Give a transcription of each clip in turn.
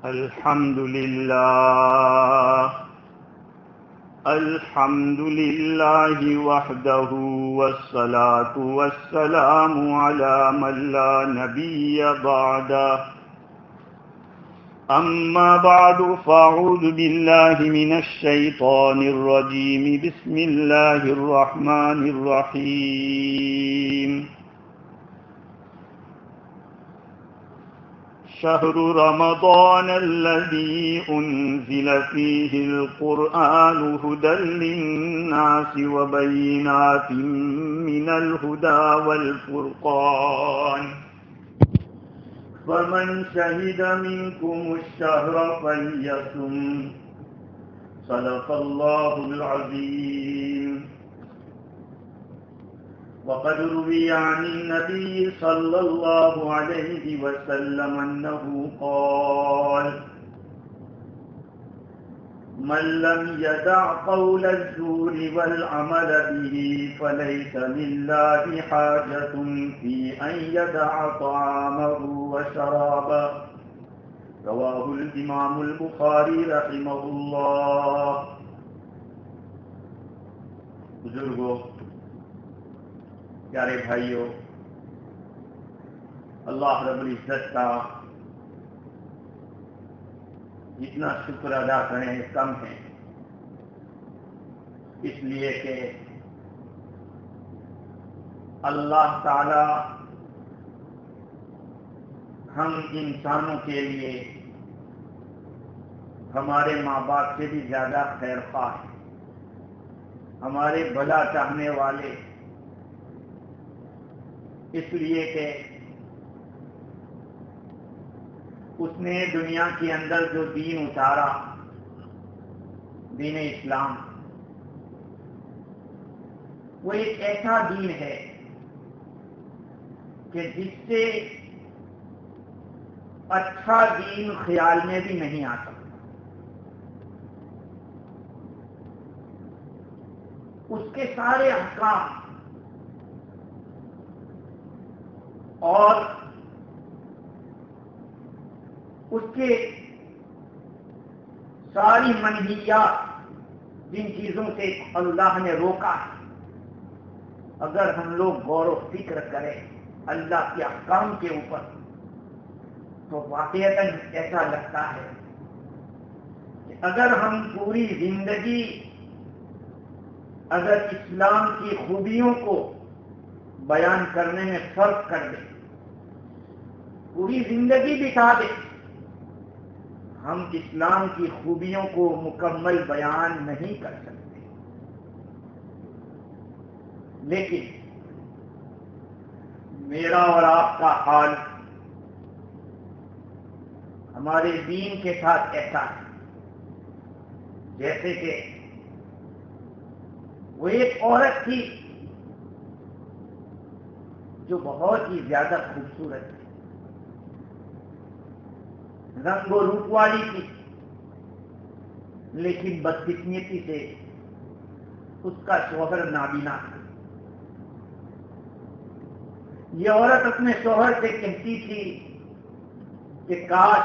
الحمد لله وحده والصلاة والسلام على من لا نبي بعده أما بعد فأعوذ بالله من الشيطان الرجيم بسم الله الرحمن الرحيم شهر رمضان الذي أنزل فيه القرآن هدى للناس وبينات من الهدى والفرقان فمن شهد منكم الشهر فليصم صدق الله العظيم. وقد روي عن النبي صلى الله عليه وسلم أنه قال: من لم يدع قول الزور والعمل به فليس لله حاجة في أن يدع طعامه وشرابه. رواه الإمام البخاري رحمه الله. بزرگوں، پیارے بھائیوں، اللہ رب العزت کا جتنا شکر ادا کریں کم ہے، اس لیے کہ اللہ تعالی ہم انسانوں کے لیے ہمارے ماں باپ سے بھی زیادہ خیر خواہ ہے، ہمارے بھلا چاہنے والے، اس لیے کہ اس نے دنیا کے اندر جو دین اتارا، دین اسلام، وہ ایک ایسا دین ہے کہ جس سے اچھا دین خیال میں بھی نہیں آ سکتا۔ اس کے سارے احکام اور اس کے ساری منہیات، جن چیزوں سے اللہ نے روکا ہے، اگر ہم لوگ غور و فکر کریں اللہ کے احکام کے اوپر، تو واقعتاً ایسا لگتا ہے کہ اگر ہم پوری زندگی اگر اسلام کی خوبیوں کو بیان کرنے میں فرق کر دیں، پوری زندگی بتا دیں، ہم اسلام کی خوبیوں کو مکمل بیان نہیں کر سکتے۔ لیکن میرا اور آپ کا حال ہمارے دین کے ساتھ ایسا ہے جیسے کہ وہ ایک عورت تھی جو بہت ہی زیادہ خوبصورت تھی، رنگ و روپ والی تھی، لیکن بدقسمتی سے اس کا شوہر نابینا تھا۔ یہ عورت اپنے شوہر سے کہتی تھی کہ کاش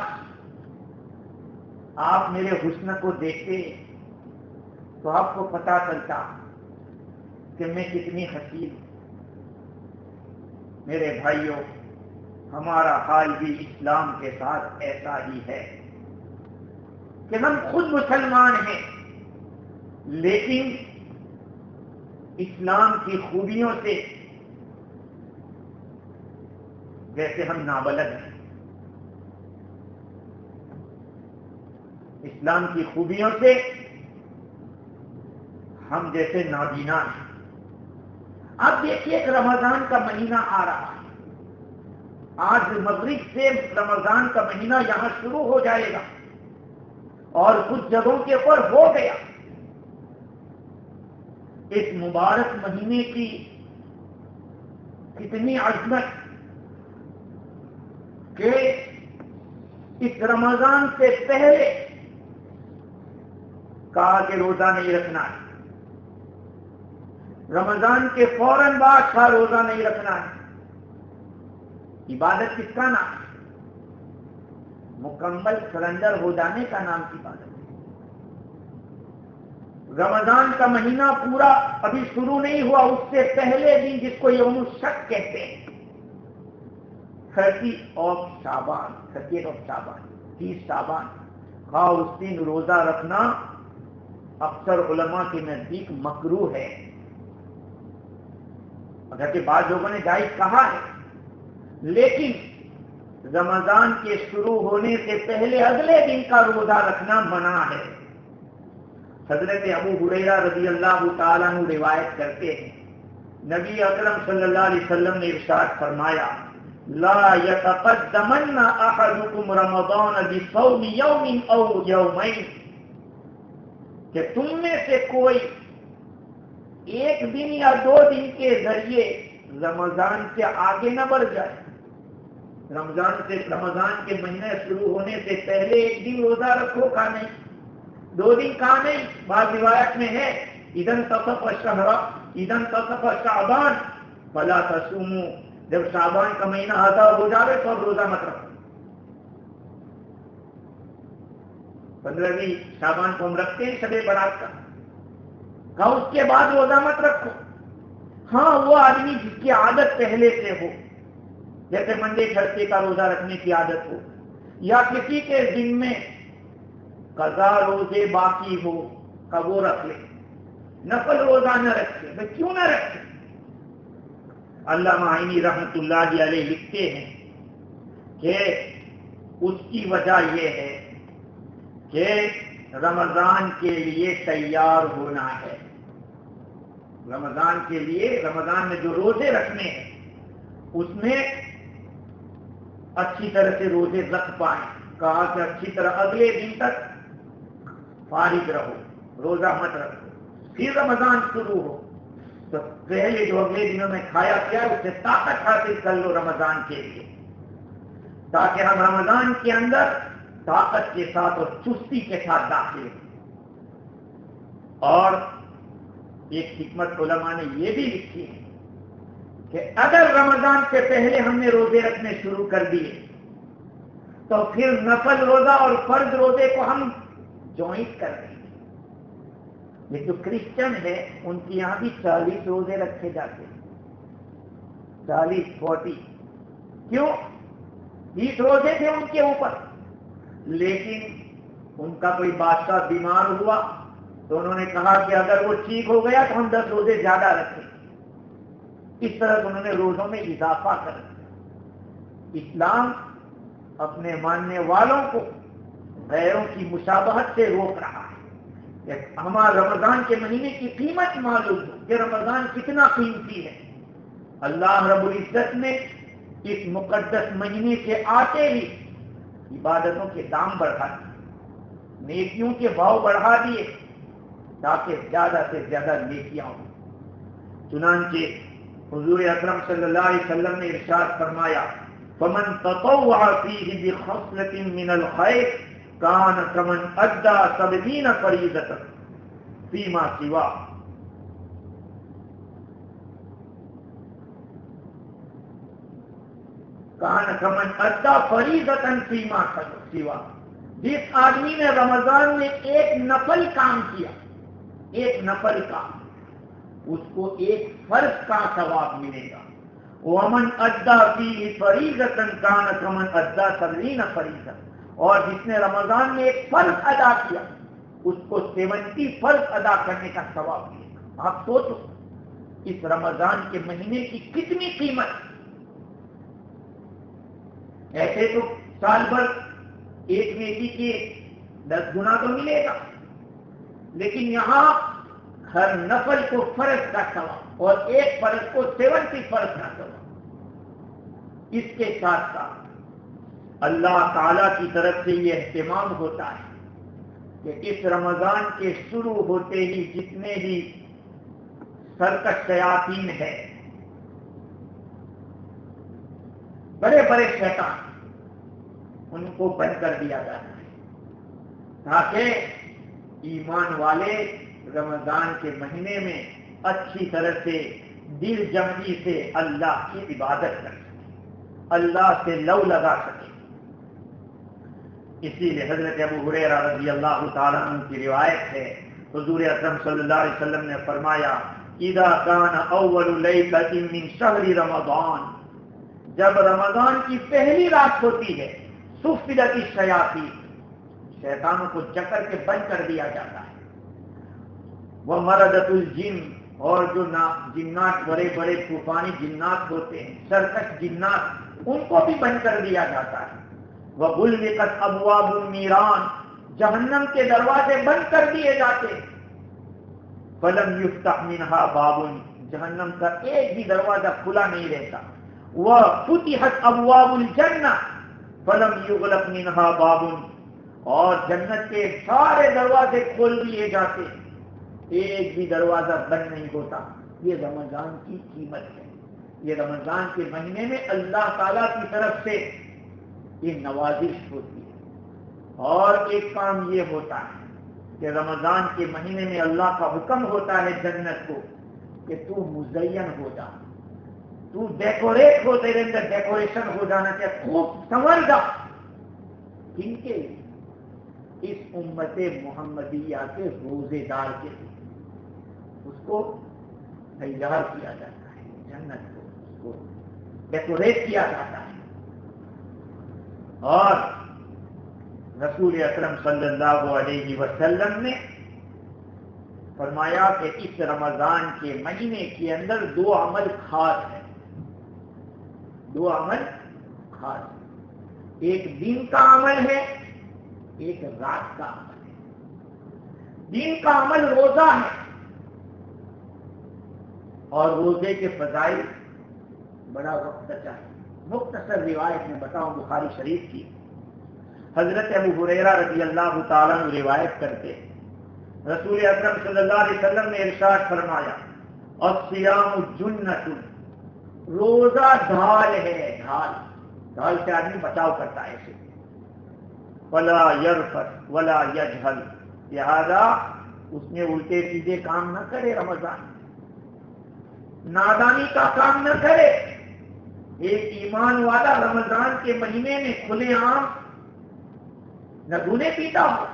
آپ میرے حسن کو دیکھتے تو آپ کو پتا چلتا کہ میں کتنی حسین ہوں۔ میرے بھائیوں، ہمارا حال بھی اسلام کے ساتھ ایسا ہی ہے کہ ہم خود مسلمان ہیں، لیکن اسلام کی خوبیوں سے جیسے ہم نابلد ہیں، اسلام کی خوبیوں سے ہم جیسے نابینا ہیں۔ اب دیکھیے کہ رمضان کا مہینہ آ رہا ہے، آج مغرب سے رمضان کا مہینہ یہاں شروع ہو جائے گا اور کچھ جگہوں کے اوپر ہو گیا۔ اس مبارک مہینے کی کتنی عظمت کہ اس رمضان سے پہلے کہا کہ روزہ نہیں رکھنا ہے، رمضان کے فوراً بعد کا روزہ نہیں رکھنا ہے۔ عبادت کس کا نام؟ مکمل سرنڈر ہو جانے کا نام کی عبادت ہے۔ رمضان کا مہینہ پورا ابھی شروع نہیں ہوا، اس سے پہلے دن جس کو یوم الشک کہتے ہیں، 30 شعبان 30 شعبان کا اس دن روزہ رکھنا اکثر علماء کے نزدیک مکروہ ہے، اگرچہ بعض لوگوں نے جائز کہا ہے، لیکن رمضان کے شروع ہونے سے پہلے اگلے دن کا روزہ رکھنا منع ہے۔ حضرت ابو ہریرہ رضی اللہ تعالیٰ عنہ روایت کرتے ہیں، نبی اکرم صلی اللہ علیہ وسلم نے ارشاد فرمایا، لا يتقدمن احدكم رمضان بصوم يوم او يومين، کہ تم میں سے کوئی ایک دن یا 2 دن کے ذریعے رمضان سے آگے نہ بڑھ جائے۔ رمضان کے مہینے شروع ہونے سے پہلے ایک دن روزہ رکھو کا نہیں، 2 دن کا نہیں، بعض روایت میں ہے اذا انتصف شعبان فلا تصوموا، جب شعبان کا مہینہ آدھا ہو جائے تو اب روزہ مت رکھو۔ 15ویں شعبان کو ہم رکھتے ہیں شب برات کا، کہا اس کے بعد روزہ مت رکھو۔ ہاں وہ آدمی جس کی عادت پہلے سے ہو، جیسے منڈے تھرسڈے کا روزہ رکھنے کی عادت ہو، یا کسی کے دن میں قضا روزے باقی ہو کا وہ رکھ لے، نفل روزہ نہ رکھے۔ میں کیوں نہ رکھے؟ علامہ عینی رحمت اللہ علیہ لکھتے ہیں کہ اس کی وجہ یہ ہے کہ رمضان کے لیے تیار ہونا ہے۔ رمضان کے لیے، رمضان میں جو روزے رکھنے ہیں اس میں اچھی طرح سے روزے رکھ پائیں، کہا کہ اچھی طرح اگلے دن تک فارغ رہو، روزہ مت رکھو، پھر رمضان شروع ہو تو پہلے جو اگلے دنوں میں کھایا پیا اس سے طاقت حاصل کر لو رمضان کے لیے، تاکہ ہم رمضان کے اندر طاقت کے ساتھ اور چستی کے ساتھ داخل ہوں۔ اور ایک حکمت علماء نے یہ بھی لکھی ہے کہ اگر رمضان سے پہلے ہم نے روزے رکھنے شروع کر دیے تو پھر نفل روزہ اور فرض روزے کو ہم جوائنٹ کر دیں گے۔ یہ جو کرسچن ہے ان کے یہاں بھی 40 روزے رکھے جاتے ہیں، 40 کیوں؟ 20 روزے تھے ان کے اوپر، لیکن ان کا کوئی بادشاہ بیمار ہوا تو انہوں نے کہا کہ اگر وہ ٹھیک ہو گیا تو ہم 10 روزے زیادہ رکھیں۔ اس طرح سے انہوں نے روزوں میں اضافہ کر دیا۔ اسلام اپنے ماننے والوں کو غیروں کی مشابہت سے روک رہا ہے کہ ہمارا رمضان کے مہینے کی قیمت معلوم ہو کہ رمضان کتنا قیمتی ہے۔ اللہ رب العزت نے اس مقدس مہینے کے آتے ہی عبادتوں کے دام بڑھا دیے، نیکیوں کے بھاؤ بڑھا دیے تاکہ زیادہ سے زیادہ نیکیاں ہوں۔ چنانچہ حضور اکرم صلی اللہ علیہ وسلم نے ارشاد فرمایا، فمن تطوع فیہ بخصلۃ من الخیر کان کمن ادى 70 فریضۃ فیما سوا۔ کان کمن ادى فریضۃ فیما سوا، جس آدمی نے رمضان میں ایک نفل کام کیا، ایک نفل کام، اس کو ایک فرض کا ثواب ملے گا۔ ومن ادى فیہ فریضۃ کان کمن ادى 70 فریضۃ، اور جس نے رمضان میں ایک فرض ادا کیا اس کو 70 فرض ادا کرنے کا ثواب ملے گا۔ آپ سوچو اس رمضان کے مہینے کی کتنی قیمت۔ ایسے تو سال بھر ایک نیکی کے 10 گنا تو ملے گا، لیکن یہاں ہر نفل کو فرض کا ثواب اور ایک فرض کو 70 فرض کا ثواب۔ اس کے ساتھ ساتھ اللہ تعالی کی طرف سے یہ اہتمام ہوتا ہے کہ اس رمضان کے شروع ہوتے ہی جتنے بھی سرکش شیاطین ہیں، بڑے بڑے شیطان، ان کو بند کر دیا جاتا ہے تاکہ ایمان والے رمضان کے مہینے میں اچھی طرح سے دل جمعی سے اللہ کی عبادت کر سکے، اللہ سے لو لگا سکے۔ اسی لیے حضرت ابو ہریرہ رضی اللہ تعالیٰ عنہ کی روایت ہے، حضور اکرم صلی اللہ علیہ وسلم نے فرمایا اذا كان اول لیلۃ من شہر رمضان، جب رمضان کی پہلی رات ہوتی ہے، سفلت الشیاطین، شیطانوں کو جکڑ کے بند کر دیا جاتا ہے، ومردۃ الجن، اور جو جنات بڑے بڑے طوفانی جنات ہوتے ہیں، سرکش جنات، ان کو بھی بند کر دیا جاتا ہے، وغلقت ابواب النیران، جہنم کے دروازے بند کر دیے جاتے ہیں، فلم یفتح منها باب، جہنم کا ایک بھی دروازہ کھلا نہیں رہتا، وفتحت ابواب الجنہ فلم یغلق منها باب، اور جنت کے سارے دروازے کھول دیے جاتے، ایک بھی دروازہ بند نہیں ہوتا۔ یہ رمضان کی قیمت ہے، یہ رمضان کے مہینے میں اللہ تعالیٰ کی طرف سے یہ نوازش ہوتی ہے۔ اور ایک کام یہ ہوتا ہے کہ رمضان کے مہینے میں اللہ کا حکم ہوتا ہے جنت کو کہ تو مزین ہو جا، تو ڈیکوریٹ ہو، تیرے اندر ڈیکوریشن ہو جانا چاہیے، خوب سنور جا۔ کن کے لیے؟ اس امت محمدیہ کے روزے دار کے لیے، اس کو تیار کیا جاتا ہے، جنت کو اس کو ڈیکوریٹ کیا جاتا ہے۔ اور رسول اکرم صلی اللہ علیہ وسلم نے فرمایا کہ اس رمضان کے مہینے کے اندر دو عمل خاص ہیں، دو عمل خاص ہیں، ایک دن کا عمل ہے، ایک رات کا عمل ہے۔ دن کا عمل روزہ ہے، اور روزے کے فضائل بڑا وقت چاہیے۔ مختصر روایت میں بتاؤں بخاری شریف کی، حضرت ابو ہریرہ رضی اللہ تعالیٰ عنہ روایت کرتے ہیں، رسول اکرم صلی اللہ علیہ وسلم نے ارشاد فرمایا الصیام جنۃ، روزہ ڈھال ہے، ڈھال سے آدمی بچاؤ کرتا ہے اسے، ولا یرفث ولا یجہل، لہذا اس میں الٹے سیدھے کام نہ کرے، رمضان نادانی کا کام نہ کرے۔ ایک ایمان والا رمضان کے مہینے میں کھلے عام نہ دھونے پیتا ہو،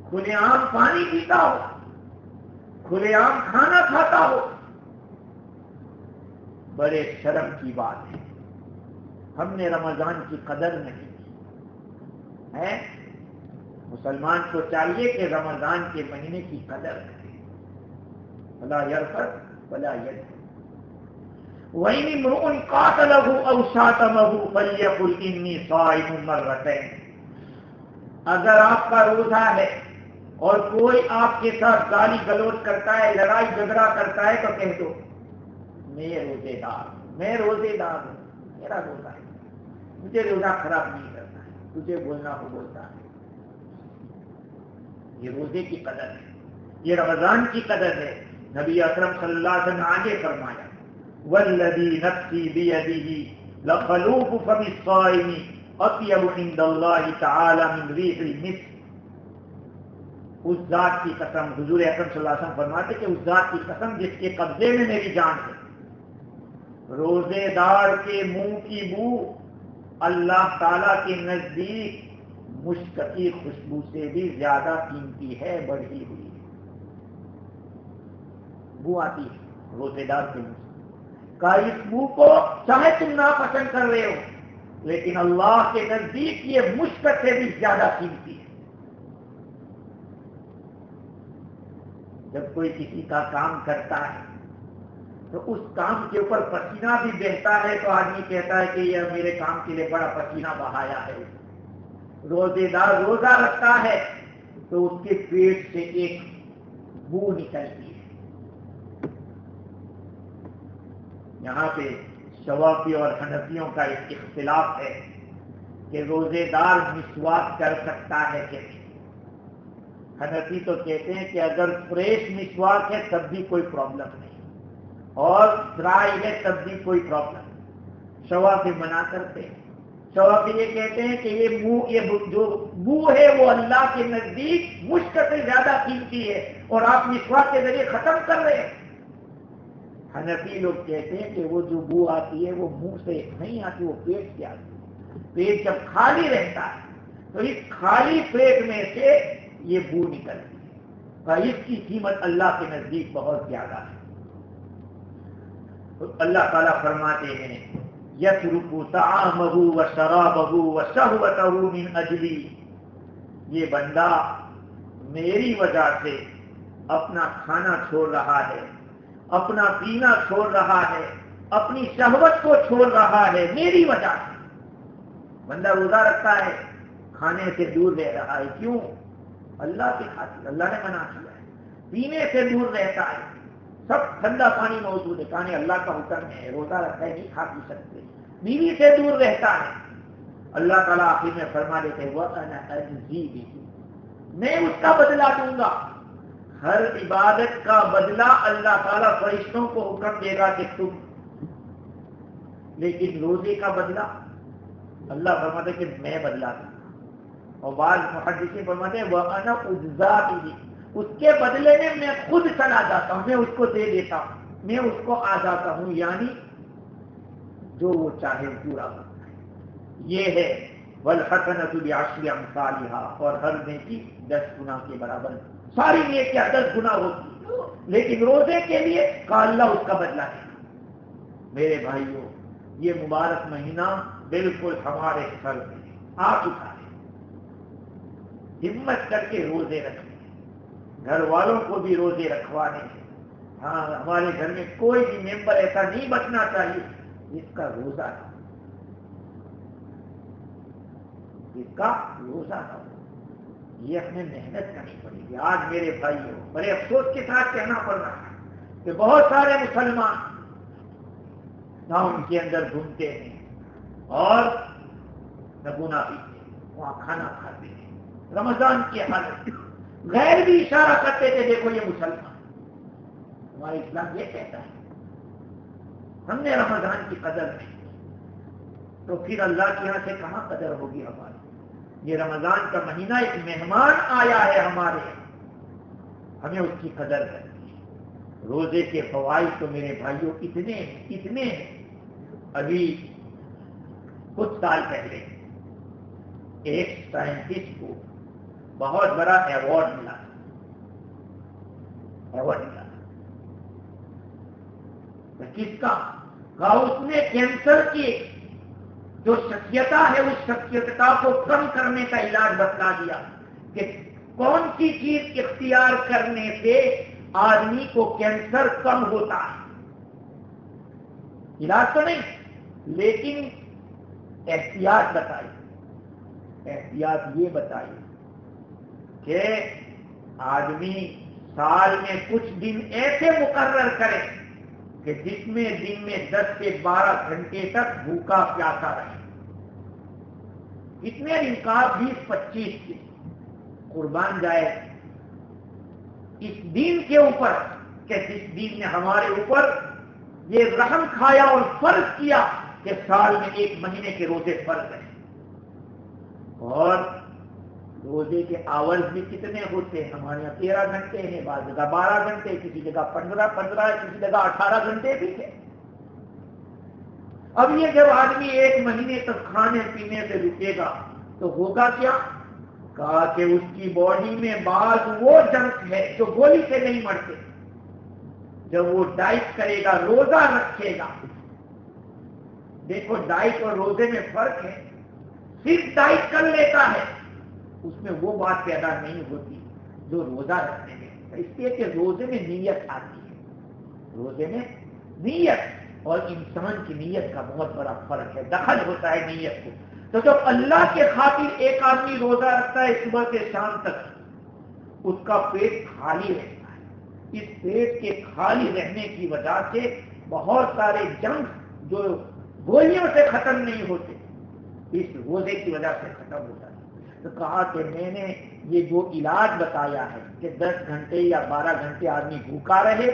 کھلے عام پانی پیتا ہو، کھلے عام کھانا کھاتا ہو، بڑے شرم کی بات ہے۔ ہم نے رمضان کی قدر نہیں کی ہے۔ مسلمان کو چاہیے کہ رمضان کے مہینے کی قدر کرے، ولا یرفث ولا یجہل، وَإِنِ امْرُؤٌ قَاتَلَهُ أَوْ شَاتَمَهُ فَلْيَقُلْ إِنِّي صَائِمٌ مرتين، اگر آپ کا روزہ ہے اور کوئی آپ کے ساتھ گالی گلوچ کرتا ہے، لڑائی جھگڑا کرتا ہے، تو کہہ دو میں روزے دار ہوں، میں روزے دار ہوں، میرا روزہ ہے، مجھے روزہ خراب نہیں کرتا ہے، تجھے بولنا ہو بولتا ہے۔ یہ روزے کی قدر ہے، یہ رمضان کی قدر ہے۔ نبی اکرم صلی اللہ علیہ وسلم نے آگے فرمایا والذی نفسی بیدہ لخلوف فم الصائم اطیب عند اللہ تعالی من ریح المسک، اس ذات کی قسم، حضور اکرم صلی اللہ علیہ وسلم فرماتے کہ اس ذات کی قسم جس کے قبضے میں میری جان ہے، روزے دار کے منہ کی بو اللہ تعالی کے نزدیک مشک کی خوشبو سے بھی زیادہ قیمتی ہے، بڑھی ہوئی بو آتی ہے روزے دار کے منہ کا، اس بو کو چاہے تم ناپسند کر رہے ہو، لیکن اللہ کے نزدیک یہ مشک سے بھی زیادہ قیمتی ہے۔ جب کوئی کسی کا کام کرتا ہے تو اس کام کے اوپر پسینہ بھی بہتا ہے تو آدمی کہتا ہے کہ یہ میرے کام کے لیے بڑا پسینہ بہایا ہے۔ روزے دار روزہ رکھتا ہے تو اس کے پیٹ سے ایک بو نکلتی ہے۔ یہاں پہ شوافی اور حنفیوں کا ایک اختلاف ہے کہ روزے دار مسواک کر سکتا ہے کہ نہیں۔ حنفی تو کہتے ہیں کہ اگر فریش مسواک ہے تب بھی کوئی پرابلم نہیں، اور ڈرائی ہے تب بھی کوئی پرابلم نہیں۔ شوافی منع کرتے ہیں، شوافی یہ کہتے ہیں کہ یہ جو بو ہے وہ اللہ کے نزدیک مشک سے زیادہ قیمتی ہے، اور آپ مسواک کے ذریعے ختم کر رہے ہیں۔ حنفی لوگ کہتے ہیں کہ وہ جو بو آتی ہے وہ منہ سے نہیں آتی، وہ پیٹ سے آتی ہے، پیٹ جب خالی رہتا ہے تو اس خالی پیٹ میں سے یہ بو نکلتی ہے اور اس کی قیمت اللہ کے نزدیک بہت زیادہ ہے. تو اللہ تعالیٰ فرماتے ہیں یترک طعامہ وشرابہ وشہوتہ من اجلی، یہ بندہ میری وجہ سے اپنا کھانا چھوڑ رہا ہے، اپنا پینا چھوڑ رہا ہے، اپنی شہوت کو چھوڑ رہا ہے میری وجہ سے. بندہ روزہ رکھتا ہے، کھانے سے دور رہ رہا ہے، کیوں؟ اللہ کی خاطر، اللہ نے منع کیا ہے. پینے سے دور رہتا ہے، سب ٹھنڈا پانی موجود ہے، کہاں اللہ کا حکم ہے، روزہ رکھتا ہے، نہیں کھا پی سکتے. بیوی سے دور رہتا ہے، اللہ تعالیٰ آخر میں فرما دیتے ہیں وَأَنَا أَجْزِي بِهِ، میں اس کا بدلہ دوں گا. ہر عبادت کا بدلہ اللہ تعالیٰ فرشتوں کو حکم دے گا کہ تم، لیکن روزے کا بدلہ اللہ فرماتے کہ میں بدلہ دوں گا. اور بعض محدثین فرماتے ہیں وَأَنَا أُجْزَىٰ بِهِ، اس کے بدلے میں میں خود چلا جاتا ہوں، میں اس کو دے دیتا ہوں، میں اس کو آ جاتا ہوں، یعنی جو وہ چاہے پورا کرتا ہے. یہ ہے وَالْحَسَنَةُ بِعَشْرِ أَمْثَالِهَا، اور ہر نیکی 10 گنا کے برابر. ساری نیکیاں 10 گنا ہوتی، لیکن روزے کے لیے کہا اللہ اس کا بدلہ ہے. میرے بھائیوں، یہ مبارک مہینہ بالکل ہمارے سر میں آ چکا ہے. ہمت کر کے روزے رکھنے، گھر والوں کو بھی روزے رکھوانے ہیں. ہاں، ہمارے گھر میں کوئی بھی ممبر ایسا نہیں بچنا چاہیے جس کا روزہ نہ ہو، جس کا روزہ نہ ہو. یہ ہمیں محنت کرنی پڑے گی. آج میرے بھائیوں بڑے افسوس کے ساتھ کہنا پڑ رہا ہے کہ بہت سارے مسلمان ٹاؤن کے اندر گھومتے ہیں اور نگونا پیتے ہیں، وہاں کھانا کھاتے ہیں. رمضان کی حالت غیر بھی اشارہ کرتے تھے، دیکھو یہ مسلمان. ہمارا اسلام یہ کہتا ہے ہم نے رمضان کی قدر نہیں کی، تو پھر اللہ کے یہاں سے کہاں قدر ہوگی ہماری؟ یہ رمضان کا مہینہ ایک مہمان آیا ہے ہمارے یہاں، ہمیں اس کی قدر کرنی ہے. روزے کے فوائد تو میرے بھائیوں اتنے ہیں. ابھی کچھ سال پہلے ایک سائنٹسٹ کو بہت بڑا ایوارڈ ملا. کس کا؟ کہا اس نے کینسر کی جو شخصیت ہے اس شخصیت کو کم کرنے کا علاج بتلا دیا کہ کون سی چیز اختیار کرنے سے آدمی کو کینسر کم ہوتا ہے. علاج تو نہیں، لیکن احتیاط بتائی. احتیاط یہ بتائی کہ آدمی سال میں کچھ دن ایسے مقرر کرے کہ جس میں دن میں 10 سے 12 گھنٹے تک بھوکا پیاسا رہے. اتنے دن کا 20-25 دن قربان جائے اس دین کے اوپر کہ جس دین نے ہمارے اوپر یہ رحم کھایا اور فرض کیا کہ سال میں 1 مہینے کے روزے فرض ہیں. اور روزے کے آورز بھی کتنے ہوتے ہیں؟ ہمارے یہاں 13 گھنٹے ہیں، بعض جگہ 12 گھنٹے، کسی جگہ 15 کسی جگہ 18 گھنٹے بھی ہے. اب یہ جب آدمی 1 مہینے تک کھانے پینے سے رکے گا تو ہوگا کیا؟ کہا کہ اس کی باڈی میں بعض وہ جنک ہے جو گولی سے نہیں مرتے. جب وہ ڈائٹ کرے گا، روزہ رکھے گا، دیکھو ڈائٹ اور روزے میں فرق ہے. صرف ڈائٹ کر لیتا ہے اس میں وہ بات پیدا نہیں ہوتی جو روزہ رکھنے میں. اس لیے کہ روزے میں نیت آتی ہے. روزے میں نیت اور انسان کی نیت کا بہت بڑا فرق ہے، دخل ہوتا ہے نیت کو. تو جب اللہ کے خاطر ایک آدمی روزہ رکھتا ہے صبح سے شام تک، اس کا پیٹ خالی رہتا ہے. اس پیٹ کے خالی رہنے کی وجہ سے بہت سارے جنگ جو گولیوں سے ختم نہیں ہوتے اس روزے کی وجہ سے ختم ہوتا ہے. تو کہا کہ میں نے یہ جو علاج بتایا ہے کہ 10 گھنٹے یا 12 گھنٹے آدمی بھوکا رہے،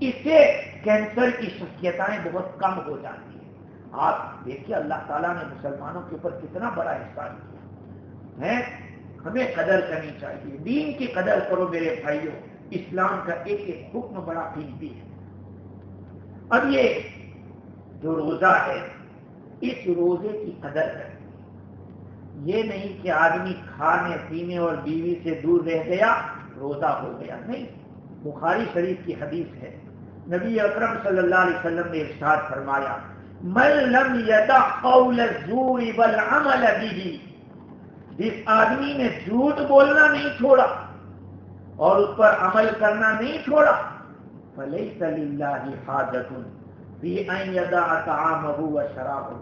اس سے کینسر کی شخصیتیں بہت کم ہو جاتی ہیں. آپ دیکھیے اللہ تعالیٰ نے مسلمانوں کے اوپر کتنا بڑا احسان کیا ہے. ہمیں قدر کرنی چاہیے. دین کی قدر کرو میرے بھائیوں. اسلام کا ایک ایک حکم بڑا قیمتی ہے. اب یہ جو روزہ ہے اس روزے کی قدر کریں. یہ نہیں کہ آدمی کھانے پینے اور بیوی سے دور رہ گیا روزہ ہو گیا. نہیں، بخاری شریف کی حدیث ہے، نبی اکرم صلی اللہ علیہ وسلم نے ارشاد فرمایا من لم یدع قول الزور والعمل به، جس آدمی نے جھوٹ بولنا نہیں چھوڑا اور اس پر عمل کرنا نہیں چھوڑا، فلیس للہ حاجۃ فی ان یدع طعامہ وشرابہ،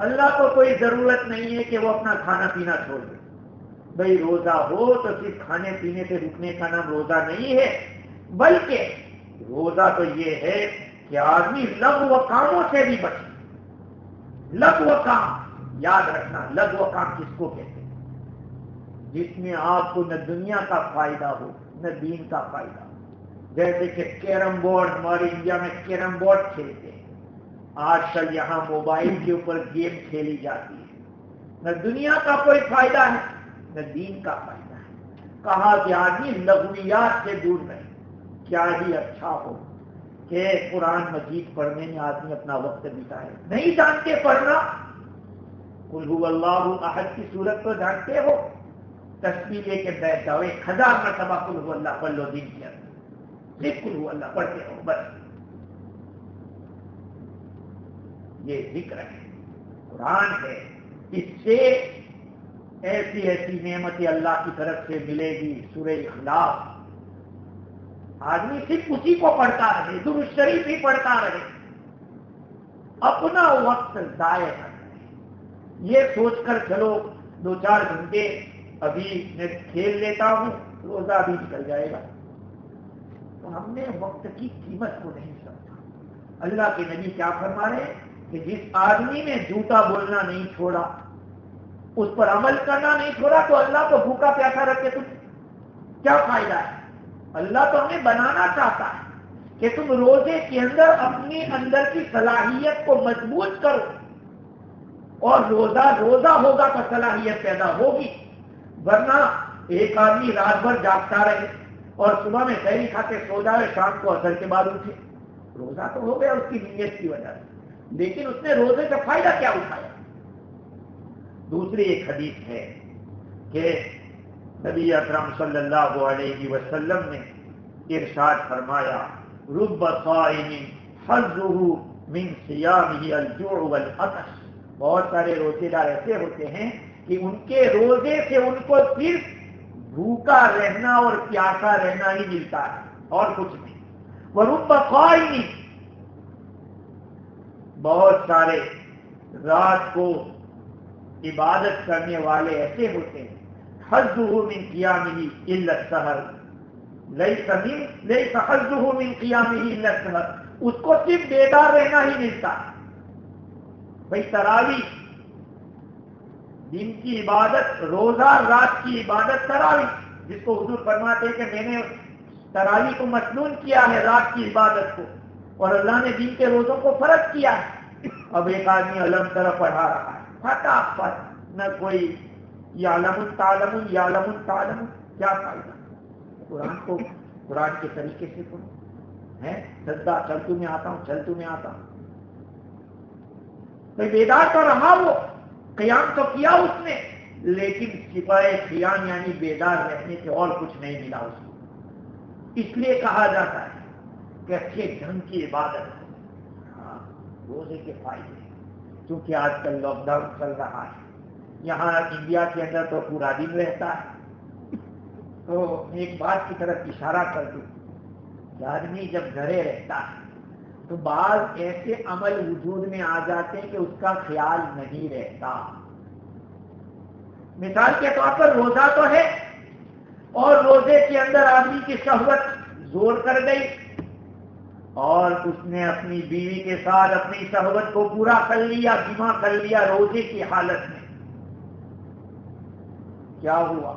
اللہ کو کوئی ضرورت نہیں ہے کہ وہ اپنا کھانا پینا چھوڑ دے. بھئی روزہ ہو تو صرف کھانے پینے سے رکنے کا نام روزہ نہیں ہے، بلکہ روزہ تو یہ ہے کہ آدمی لغو کاموں سے بھی بچے. لغو کام یاد رکھنا، لغو کام کس کو کہتے ہیں؟ جس میں آپ کو نہ دنیا کا فائدہ ہو نہ دین کا فائدہ. جیسے کہ کیرم بورڈ، ہمارے انڈیا میں کیرم بورڈ کھیلتے ہیں، آج کل یہاں موبائل کے اوپر گیم کھیلی جاتی ہے، نہ دنیا کا کوئی فائدہ ہے نہ دین کا فائدہ ہے. کہا کہ آدمی لغویات سے دور رہے. کیا ہی اچھا ہو کہ قرآن مجید پڑھنے میں آدمی اپنا وقت بتائے. نہیں جانتے پڑھنا؟ قل هو اللہ احد کی صورت تو جانتے ہو، تسبیح لے کے بیٹھ جاؤ 1000 مرتبہ قل هو اللہ پڑھ لو دن کے اندر، صرف قل هو اللہ پڑھتے ہو بس. یہ ذکر ہے، قرآن ہے، اس سے ایسی ایسی نعمتیں اللہ کی طرف سے ملے گی. سورہ اخلاص آدمی صرف اسی کو پڑھتا رہے، درود شریف ہی پڑھتا رہے، اپنا وقت ضائع نہ کرے. یہ سوچ کر چلو 2-4 گھنٹے ابھی میں کھیل لیتا ہوں روزہ بھی نکل جائے گا، تو ہم نے وقت کی قیمت کو نہیں سمجھا. اللہ کے نبی کیا فرما رہے ہیں کہ جس آدمی نے جھوٹا بولنا نہیں چھوڑا، اس پر عمل کرنا نہیں چھوڑا، تو اللہ کو بھوکا پیاسا رکھے تم کیا فائدہ ہے؟ اللہ تو ہمیں بنانا چاہتا ہے کہ تم روزے کے اندر اپنی اندر کی صلاحیت کو مضبوط کرو، اور روزہ ہوگا تو صلاحیت پیدا ہوگی. ورنہ ایک آدمی رات بھر جاگتا رہے اور صبح میں سحری کھا کے سو جائے، شام کو عصر کے بعد اٹھے، روزہ تو ہو گیا اس کی نیت کی وجہ سے، لیکن اس نے روزے کا فائدہ کیا اٹھایا؟ دوسری ایک حدیث ہے کہ نبی اکرم صلی اللہ علیہ وسلم نے ارشاد فرمایا رب صائم حظه من صیامه الجوع والعطش. بہت سارے روزے دار ایسے ہوتے ہیں کہ ان کے روزے سے ان کو صرف بھوکا رہنا اور پیاسا رہنا ہی ملتا ہے اور کچھ نہیں. ورب قائم، بہت سارے رات کو عبادت کرنے والے ایسے ہوتے ہیں حظه من قیامه الا السحر، لیس حظه من قیامه الا السحر، اس کو صرف بیدار رہنا ہی ملتا ہے. بھئی تراویح دن کی عبادت، روزہ رات کی عبادت تراویح، جس کو حضور فرماتے ہیں کہ میں نے تراویح کو مسنون کیا ہے رات کی عبادت کو، اور اللہ نے دن کے روزوں کو فرض کیا ہے. اب ایک آدمی علم طرف پڑھا رہا ہے فٹافٹ، نہ کوئی یعلم تعلم کیا فائدہ؟ قرآن کے طریقے سے پڑھو ہے. سجدہ چل تو میں آتا ہوں، تو بیدار تو رہا، وہ قیام تو کیا اس نے، لیکن سپائے قیام یعنی بیدار رہنے سے اور کچھ نہیں ملا اس کو. اس لیے کہا جاتا ہے کہ اچھے ڈھنگ کی عبادت روزے کے فائدے، کیونکہ آج کل لاک ڈاؤن چل رہا ہے یہاں انڈیا کے اندر تو پورا دن رہتا ہے. تو ایک بات کی طرف اشارہ کر دوں کہ آدمی جب گھرے رہتا ہے تو بعض ایسے عمل وجود میں آ جاتے ہیں کہ اس کا خیال نہیں رہتا. مثال کے طور پر روزہ تو ہے، اور روزے کے اندر آدمی کی شہوت زور کر گئی اور اس نے اپنی بیوی کے ساتھ اپنی شہوت کو پورا کر لیا، جمع کر لیا روزے کی حالت میں. کیا ہوا؟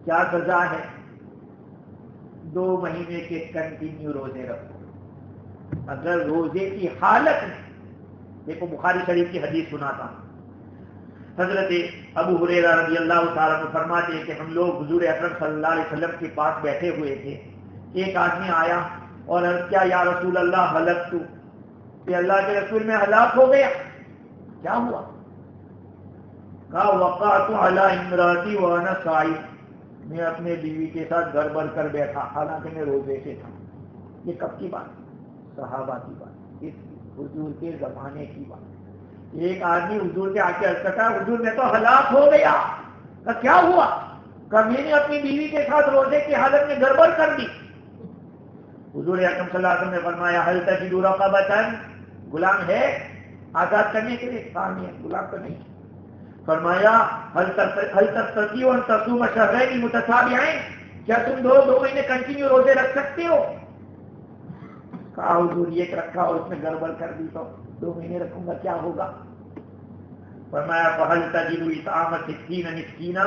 کیا سزا ہے؟ 2 مہینے کے کنٹینیو روزے رکھو. اگر روزے کی حالت میں، دیکھو بخاری شریف کی حدیث سناتا ہوں، حضرت ابو ہریرہ رضی اللہ تعالیٰ عنہ فرماتے ہیں کہ ہم لوگ حضور اکرم صلی اللہ علیہ وسلم کے پاس بیٹھے ہوئے تھے. ایک آدمی آیا اور عرض کیا یا رسول اللہ ہلکت، کہ اللہ کے رسول میں ہلاک ہو گیا. کیا ہوا؟ کہا وقعت علی امراتی وانا صائم، میں اپنے بیوی کے ساتھ گڑبڑ کر بیٹھا حالانکہ میں روزے سے تھا. یہ کب کی بات؟ صحابہ کی بات، اس حضور کے زمانے کی بات. ایک آدمی حضور کے آ کے عرض کرتا ہے حضور میں تو ہلاک ہو گیا. کہ کیا ہوا؟ کہ میں نے اپنی بیوی کے ساتھ روزے کی حالت میں گڑبڑ کر دی. حضور اکرم صلی اللہ علیہ وسلم نے فرمایا حل تجد رقبۃ، غلام ہے آزاد کرنے کے لیے؟ کہانی ہے، غلام تو نہیں. فرمایا حل تستطيع ان تصوم شهرين متتابعين، کیا تم دو مہینے کنٹینیو روزے رکھ سکتے ہو؟ کہا حضور ایک رکھا اور اس میں گڑبڑ کر دی تو 2 مہینے رکھوں گا کیا ہوگا؟ فرمایا فهل تجد اطعام 60 مسکینا،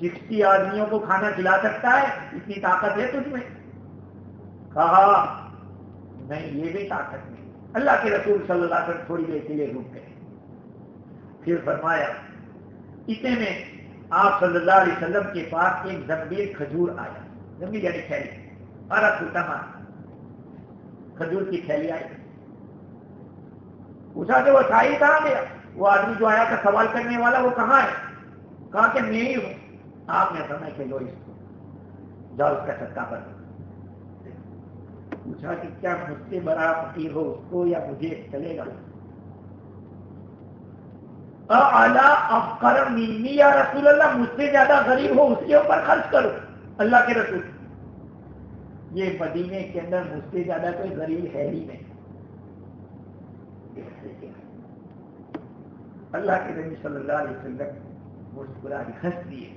60 آدمیوں کو کھانا کھلا سکتا ہے؟ اتنی طاقت ہے تجھ میں؟ کہا نہیں یہ بھی طاقت نہیں. اللہ کے رسول صلی اللہ علیہ وسلم تھوڑی دیر کے لیے رک گئے. پھر فرمایا اتنے میں آپ صلی اللہ علیہ وسلم کے پاس ایک زنبیل کھجور آیا. زنبیل یعنی تھیلی، ارق التمر، کھجور کی تھیلی آئی. پوچھا کہ وہ ساحل کہاں گیا؟ وہ آدمی جو آیا تھا سوال کرنے والا وہ کہاں ہے؟ کہا کہ میں ہی ہوں. آپ نے فرمایا کہ لو اس کو، جاؤ اس کا صدقہ کر. پوچھا کہ کیا مجھ سے بڑا فقیر ہو اس کو یا مجھے چلے گا؟ اعلیٰ افقر منی یا رسول اللہ، مجھ سے زیادہ غریب ہو اس کے اوپر خرچ کرو. اللہ کے رسول یہ مدینے کے اندر مجھ سے زیادہ کوئی غریب ہے ہی نہیں. اللہ کے نبی صلی اللہ علیہ وسلم مسکرا ہنس دیے.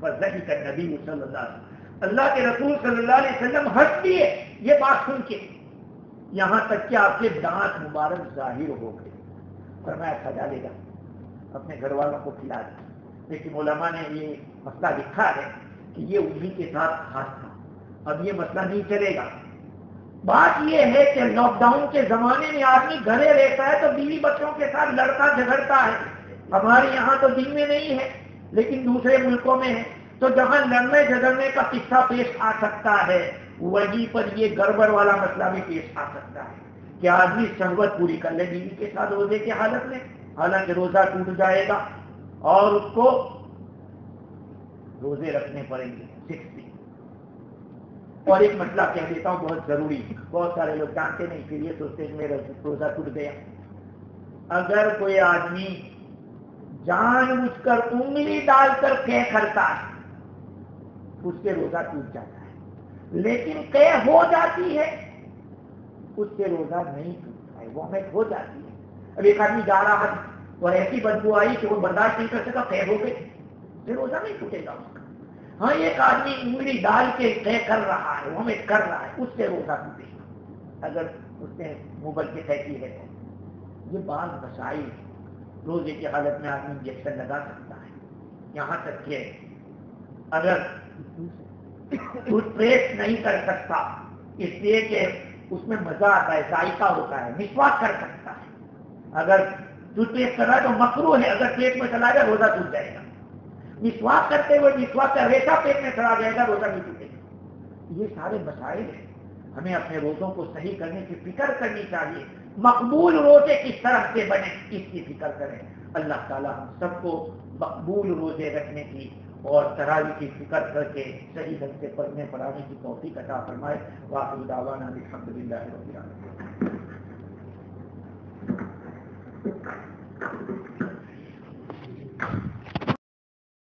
فضحک النبی صلی اللہ علیہ وسلم، اللہ کے رسول صلی اللہ علیہ وسلم ہنس دیے یہ بات سن کے، یہاں تک کہ آپ کے دانت مبارک ظاہر ہو گئے. فرمایا کھا لے گا، اپنے گھر والوں کو کھلا دیا. لیکن علماء نے یہ مسئلہ لکھا ہے کہ یہ انہی کے ساتھ خاص تھا، اب یہ مسئلہ نہیں چلے گا. بات یہ ہے کہ لاک ڈاؤن کے زمانے میں آدمی گھرے رہتا ہے تو بیوی بچوں کے ساتھ لڑتا جھگڑتا ہے. ہمارے یہاں تو دن میں نہیں ہے لیکن دوسرے ملکوں میں ہے، تو جہاں لڑنے جھگڑنے کا قصہ پیش آ سکتا ہے وہیں پر یہ گڑبڑ والا مسئلہ بھی پیش آ سکتا ہے کہ آدمی شہوت پوری کر لے بیوی کے ساتھ روزے کی حالت میں، حالانکہ روزہ ٹوٹ جائے گا اور اس کو روزے رکھنے پڑیں گے 60. اور ایک مسئلہ کہہ دیتا ہوں بہت ضروری، بہت سارے لوگ جانتے نہیں پھر یہ سوچتے ہیں کہ میرا روزہ ٹوٹ گیا. اگر کوئی آدمی جان بوجھ کر انگلی ڈال کر قے کرتا ہے اس سے روزہ ٹوٹ جاتا ہے، لیکن قے ہو جاتی ہے اس سے روزہ نہیں ٹوٹتا ہے، وامٹ ہو جاتی ہے. اب ایک آدمی جا رہا ہے اور ایسی بدبو آئی کہ وہ برداشت نہیں کر سکا، قے ہو گئی، پھر روزہ نہیں ٹوٹے گا اس کا. ہاں ایک آدمی انگلی ڈال کے قے کر رہا ہے، وامٹ کر رہا ہے، اس سے روزہ ٹوٹے گا اگر اس نے منہ بل کے طے کی ہے. یہ بعض مسائل ہیں. روزے کی حالت میں آدمی انجیکشن لگا سکتا ہے، یہاں تک کہ اگر ٹوتھ پیسٹ نہیں کر سکتا اس لیے کہ اس میں مزہ آتا ہے، ذائقہ ہوتا ہے، مسواک کر سکتا ہے. اگر ٹوتھ پیسٹ کر رہا ہے تو مکروہ ہے، اگر پیٹ میں چلا جائے روزہ ٹوٹ جائے گا. مسواک کرتے ہوئے مسواک کا ریشہ پیٹ میں چلا جائے گا روزہ نہیں ٹوٹے گا. یہ سارے مسائل ہیں، ہمیں اپنے روزوں کو صحیح کرنے کی فکر کرنی چاہیے. مقبول روزے کس طرح سے بنے اس کی فکر کریں. اللہ تعالی ہم سب کو مقبول روزے رکھنے کی اور تراویح کی فکر کر کے صحیح ڈھنگ سے پڑھنے پڑھانے کی توفیق عطا فرمائے. وآخر دعوانا الحمدللہ رب العالمین.